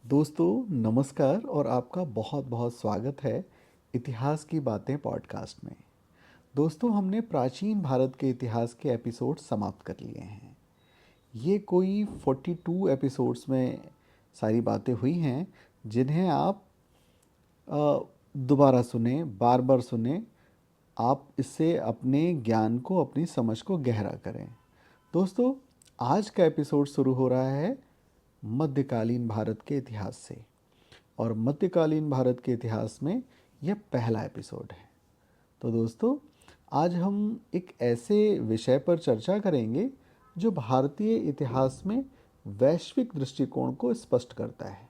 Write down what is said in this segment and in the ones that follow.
दोस्तों नमस्कार और आपका बहुत बहुत स्वागत है इतिहास की बातें पॉडकास्ट में। दोस्तों हमने प्राचीन भारत के इतिहास के एपिसोड समाप्त कर लिए हैं। ये कोई 42 एपिसोड्स में सारी बातें हुई हैं जिन्हें आप दोबारा सुने, बार बार सुने। आप इससे अपने ज्ञान को, अपनी समझ को गहरा करें। दोस्तों आज का एपिसोड शुरू हो रहा है मध्यकालीन भारत के इतिहास से, और मध्यकालीन भारत के इतिहास में यह पहला एपिसोड है। तो दोस्तों आज हम एक ऐसे विषय पर चर्चा करेंगे जो भारतीय इतिहास में वैश्विक दृष्टिकोण को स्पष्ट करता है।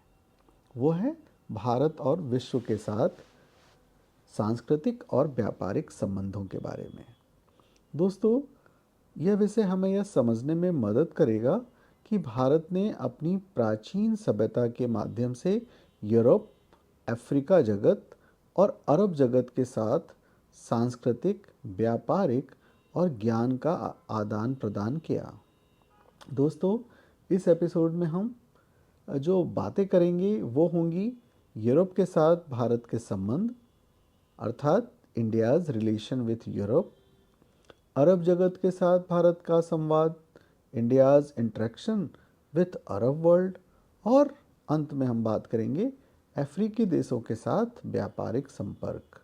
वो है भारत और विश्व के साथ सांस्कृतिक और व्यापारिक संबंधों के बारे में। दोस्तों यह विषय हमें यह समझने में मदद करेगा कि भारत ने अपनी प्राचीन सभ्यता के माध्यम से यूरोप, अफ्रीका जगत और अरब जगत के साथ सांस्कृतिक, व्यापारिक और ज्ञान का आदान प्रदान किया। दोस्तों इस एपिसोड में हम जो बातें करेंगे वो होंगी यूरोप के साथ भारत के संबंध, अर्थात इंडियाज़ रिलेशन विथ यूरोप, अरब जगत के साथ भारत का संवाद, India's interaction with Arab world, और अंत में हम बात करेंगे अफ्रीकी देशों के साथ व्यापारिक संपर्क,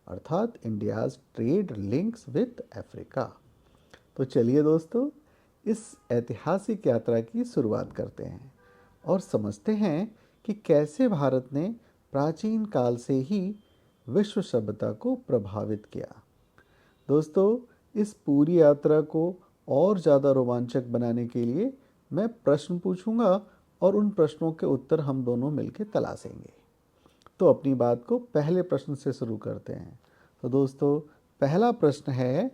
अर्थात India's trade links with Africa. तो चलिए दोस्तों इस ऐतिहासिक यात्रा की शुरुआत करते हैं और समझते हैं कि कैसे भारत ने प्राचीन काल से ही विश्व सभ्यता को प्रभावित किया। दोस्तों इस पूरी यात्रा को और ज़्यादा रोमांचक बनाने के लिए मैं प्रश्न पूछूंगा और उन प्रश्नों के उत्तर हम दोनों मिलकर तलाशेंगे। तो अपनी बात को पहले प्रश्न से शुरू करते हैं। तो दोस्तों पहला प्रश्न है,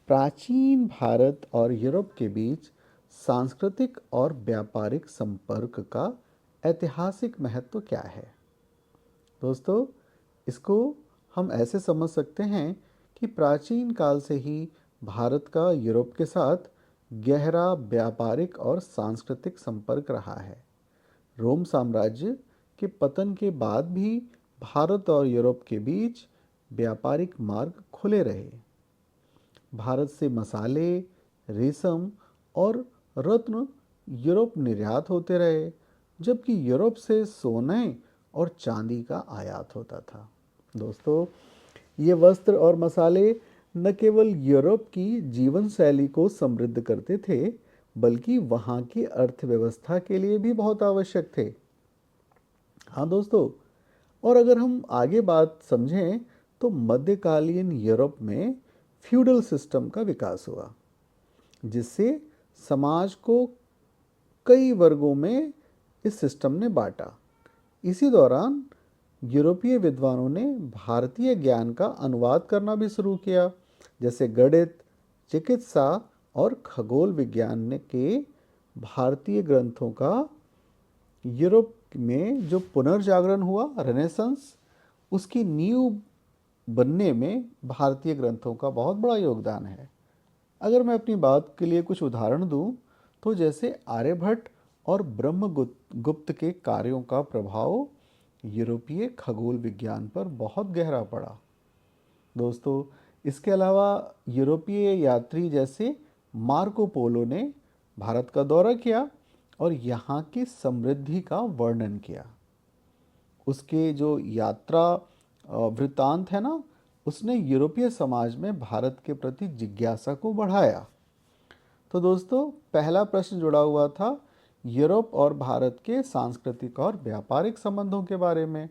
प्राचीन भारत और यूरोप के बीच सांस्कृतिक और व्यापारिक संपर्क का ऐतिहासिक महत्व क्या है? दोस्तों इसको हम ऐसे समझ सकते हैं कि प्राचीन काल से ही भारत का यूरोप के साथ गहरा व्यापारिक और सांस्कृतिक संपर्क रहा है। रोम साम्राज्य के पतन के बाद भी भारत और यूरोप के बीच व्यापारिक मार्ग खुले रहे। भारत से मसाले, रेशम और रत्न यूरोप निर्यात होते रहे, जबकि यूरोप से सोने और चांदी का आयात होता था। दोस्तों ये वस्त्र और मसाले न केवल यूरोप की जीवन शैली को समृद्ध करते थे, बल्कि वहाँ की अर्थव्यवस्था के लिए भी बहुत आवश्यक थे। हाँ दोस्तों, और अगर हम आगे बात समझें तो मध्यकालीन यूरोप में फ्यूडल सिस्टम का विकास हुआ, जिससे समाज को कई वर्गों में इस सिस्टम ने बांटा। इसी दौरान यूरोपीय विद्वानों ने भारतीय ज्ञान का अनुवाद करना भी शुरू किया, जैसे गणित, चिकित्सा और खगोल विज्ञान के भारतीय ग्रंथों का यूरोप में जो पुनर्जागरण हुआ, रेनेसांस, उसकी नींव बनने में भारतीय ग्रंथों का बहुत बड़ा योगदान है। अगर मैं अपनी बात के लिए कुछ उदाहरण दूं तो जैसे आर्यभट्ट और ब्रह्मगुप्त के कार्यों का प्रभाव यूरोपीय खगोल विज्ञान पर बहुत गहरा पड़ा। दोस्तों इसके अलावा यूरोपीय यात्री जैसे मार्को पोलो ने भारत का दौरा किया और यहाँ की समृद्धि का वर्णन किया। उसके जो यात्रा वृत्तांत है ना, उसने यूरोपीय समाज में भारत के प्रति जिज्ञासा को बढ़ाया। तो दोस्तों पहला प्रश्न जुड़ा हुआ था यूरोप और भारत के सांस्कृतिक और व्यापारिक संबंधों के बारे में।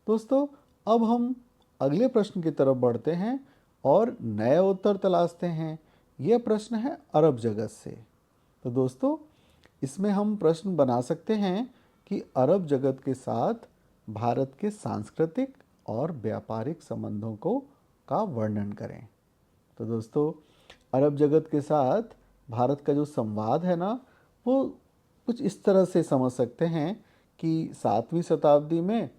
दोस्तों अब हम अगले प्रश्न की तरफ बढ़ते हैं और नए उत्तर तलाशते हैं। यह प्रश्न है अरब जगत से। तो दोस्तों इसमें हम प्रश्न बना सकते हैं कि अरब जगत के साथ भारत के सांस्कृतिक और व्यापारिक संबंधों को का वर्णन करें। तो दोस्तों अरब जगत के साथ भारत का जो संवाद है ना, वो कुछ इस तरह से समझ सकते हैं कि 7वीं शताब्दी में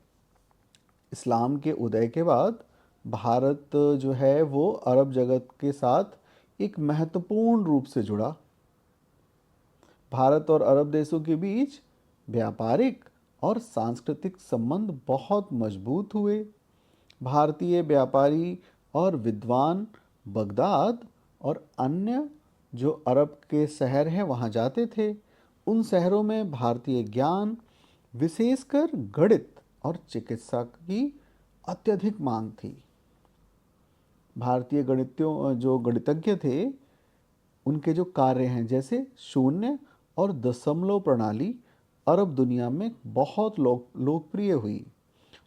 इस्लाम के उदय के बाद भारत जो है वो अरब जगत के साथ एक महत्वपूर्ण रूप से जुड़ा। भारत और अरब देशों के बीच व्यापारिक और सांस्कृतिक संबंध बहुत मजबूत हुए। भारतीय व्यापारी और विद्वान बगदाद और अन्य जो अरब के शहर हैं वहाँ जाते थे। उन शहरों में भारतीय ज्ञान, विशेषकर गणित और चिकित्सा की अत्यधिक मांग थी। भारतीय गणितज्ञ थे, उनके जो कार्य हैं जैसे शून्य और दशमलव प्रणाली अरब दुनिया में बहुत लोकप्रिय हुई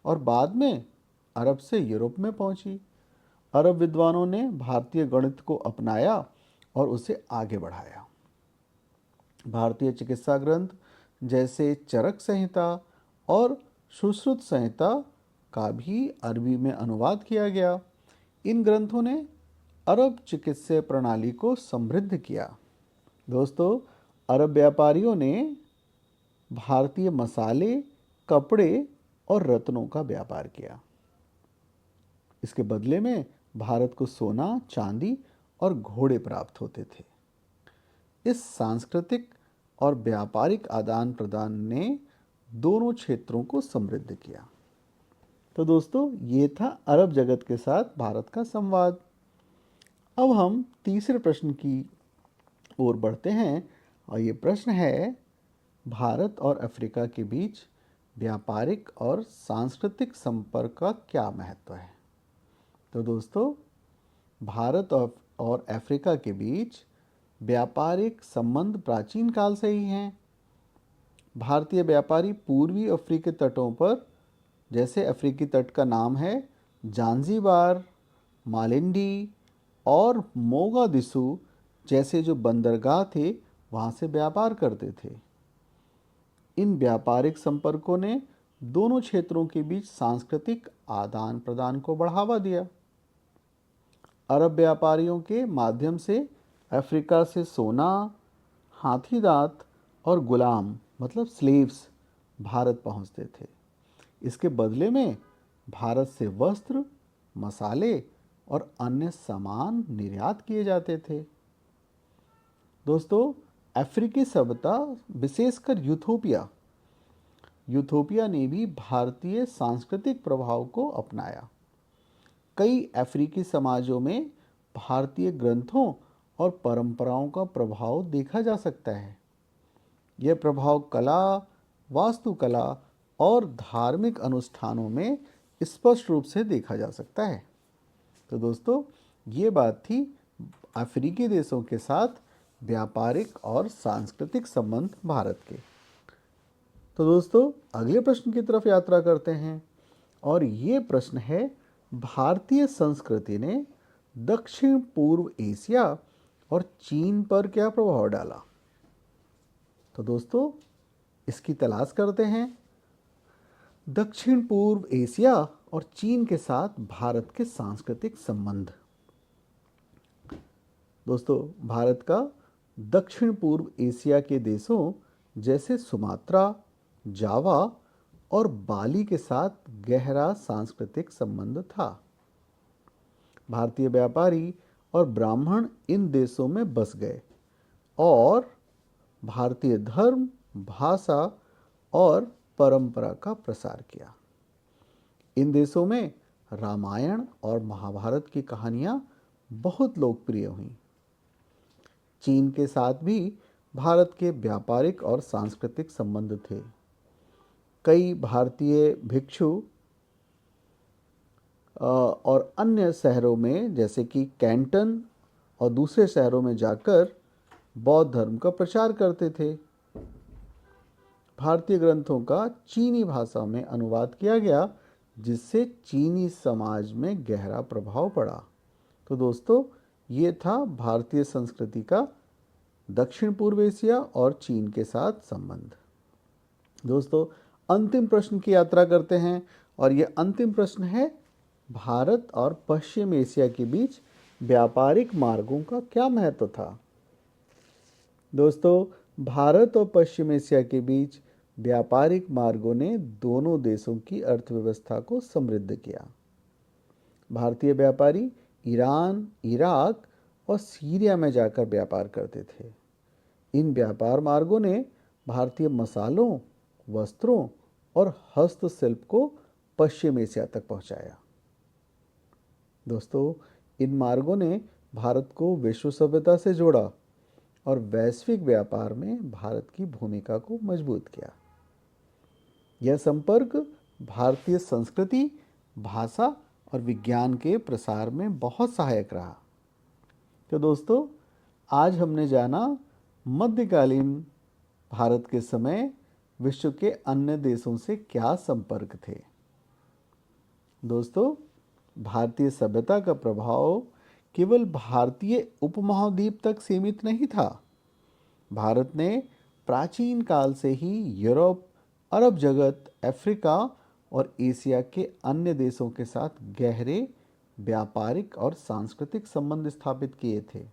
और बाद में अरब से यूरोप में पहुंची। अरब विद्वानों ने भारतीय गणित को अपनाया और उसे आगे बढ़ाया। भारतीय चिकित्सा ग्रंथ जैसे चरक संहिता और सुश्रुत संहिता का भी अरबी में अनुवाद किया गया। इन ग्रंथों ने अरब चिकित्सा प्रणाली को समृद्ध किया। दोस्तों, अरब व्यापारियों ने भारतीय मसाले, कपड़े और रत्नों का व्यापार किया। इसके बदले में भारत को सोना, चांदी और घोड़े प्राप्त होते थे। इस सांस्कृतिक और व्यापारिक आदान प्रदान ने दोनों क्षेत्रों को समृद्ध किया। तो दोस्तों, ये था अरब जगत के साथ भारत का संवाद। अब हम तीसरे प्रश्न की ओर बढ़ते हैं और ये प्रश्न है, भारत और अफ्रीका के बीच व्यापारिक और सांस्कृतिक संपर्क का क्या महत्व है। तो दोस्तों, भारत और अफ्रीका के बीच व्यापारिक संबंध प्राचीन काल से ही हैं। भारतीय व्यापारी पूर्वी अफ्रीकी तटों पर, जैसे अफ्रीकी तट का नाम है जांजीबार, मालिंडी और मोगादिशु जैसे जो बंदरगाह थे, वहाँ से व्यापार करते थे। इन व्यापारिक संपर्कों ने दोनों क्षेत्रों के बीच सांस्कृतिक आदान प्रदान को बढ़ावा दिया। अरब व्यापारियों के माध्यम से अफ्रीका से सोना, हाथी दांत और गुलाम मतलब स्लेव्स भारत पहुंचते थे। इसके बदले में भारत से वस्त्र, मसाले और अन्य सामान निर्यात किए जाते थे। दोस्तों, अफ्रीकी सभ्यता, विशेषकर यूथोपिया ने भी भारतीय सांस्कृतिक प्रभाव को अपनाया। कई अफ्रीकी समाजों में भारतीय ग्रंथों और परंपराओं का प्रभाव देखा जा सकता है। यह प्रभाव कला, वास्तुकला और धार्मिक अनुष्ठानों में स्पष्ट रूप से देखा जा सकता है। तो दोस्तों, ये बात थी अफ्रीकी देशों के साथ व्यापारिक और सांस्कृतिक संबंध भारत के। तो दोस्तों, अगले प्रश्न की तरफ यात्रा करते हैं और ये प्रश्न है, भारतीय संस्कृति ने दक्षिण पूर्व एशिया और चीन पर क्या प्रभाव डाला। तो दोस्तों, इसकी तलाश करते हैं। दक्षिण पूर्व एशिया और चीन के साथ भारत के सांस्कृतिक संबंध। दोस्तों, भारत का दक्षिण पूर्व एशिया के देशों जैसे सुमात्रा, जावा और बाली के साथ गहरा सांस्कृतिक संबंध था। भारतीय व्यापारी और ब्राह्मण इन देशों में बस गए और भारतीय धर्म, भाषा और परंपरा का प्रसार किया। इन देशों में रामायण और महाभारत की कहानियां बहुत लोकप्रिय हुईं। चीन के साथ भी भारत के व्यापारिक और सांस्कृतिक संबंध थे। कई भारतीय भिक्षु और अन्य शहरों में जैसे कि कैंटन और दूसरे शहरों में जाकर बौद्ध धर्म का प्रचार करते थे। भारतीय ग्रंथों का चीनी भाषा में अनुवाद किया गया, जिससे चीनी समाज में गहरा प्रभाव पड़ा। तो दोस्तों, ये था भारतीय संस्कृति का दक्षिण पूर्व एशिया और चीन के साथ संबंध। दोस्तों, अंतिम प्रश्न की यात्रा करते हैं और ये अंतिम प्रश्न है, भारत और पश्चिम एशिया के बीच व्यापारिक मार्गों का क्या महत्व था। दोस्तों, भारत और पश्चिम एशिया के बीच व्यापारिक मार्गों ने दोनों देशों की अर्थव्यवस्था को समृद्ध किया। भारतीय व्यापारी ईरान, इराक और सीरिया में जाकर व्यापार करते थे। इन व्यापार मार्गों ने भारतीय मसालों, वस्त्रों और हस्तशिल्प को पश्चिम एशिया तक पहुंचाया। दोस्तों, इन मार्गों ने भारत को विश्व सभ्यता से जोड़ा और वैश्विक व्यापार में भारत की भूमिका को मजबूत किया। यह संपर्क भारतीय संस्कृति, भाषा और विज्ञान के प्रसार में बहुत सहायक रहा। तो दोस्तों, आज हमने जाना मध्यकालीन भारत के समय विश्व के अन्य देशों से क्या संपर्क थे। दोस्तों, भारतीय सभ्यता का प्रभाव केवल भारतीय उपमहाद्वीप तक सीमित नहीं था। भारत ने प्राचीन काल से ही यूरोप, अरब जगत, अफ्रीका और एशिया के अन्य देशों के साथ गहरे व्यापारिक और सांस्कृतिक संबंध स्थापित किए थे।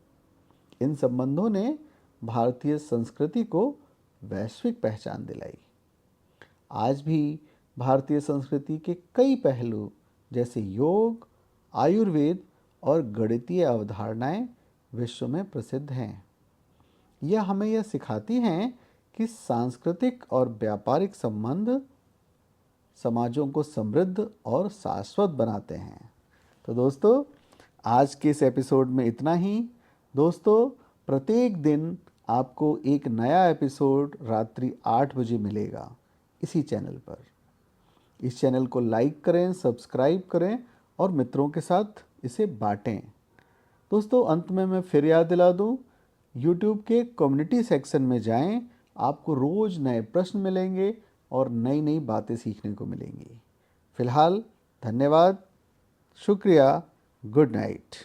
इन संबंधों ने भारतीय संस्कृति को वैश्विक पहचान दिलाई। आज भी भारतीय संस्कृति के कई पहलू जैसे योग, आयुर्वेद और गणितीय अवधारणाएं विश्व में प्रसिद्ध हैं। यह हमें यह सिखाती हैं कि सांस्कृतिक और व्यापारिक संबंध समाजों को समृद्ध और शाश्वत बनाते हैं। तो दोस्तों, आज के इस एपिसोड में इतना ही। दोस्तों, प्रत्येक दिन आपको एक नया एपिसोड रात्रि 8 बजे मिलेगा इसी चैनल पर। इस चैनल को लाइक करें, सब्सक्राइब करें और मित्रों के साथ इसे बांटें। दोस्तों, अंत में मैं फिर याद दिला दूं, YouTube के कम्युनिटी सेक्शन में जाएं। आपको रोज़ नए प्रश्न मिलेंगे और नई नई बातें सीखने को मिलेंगी। फिलहाल धन्यवाद, शुक्रिया, गुड नाइट।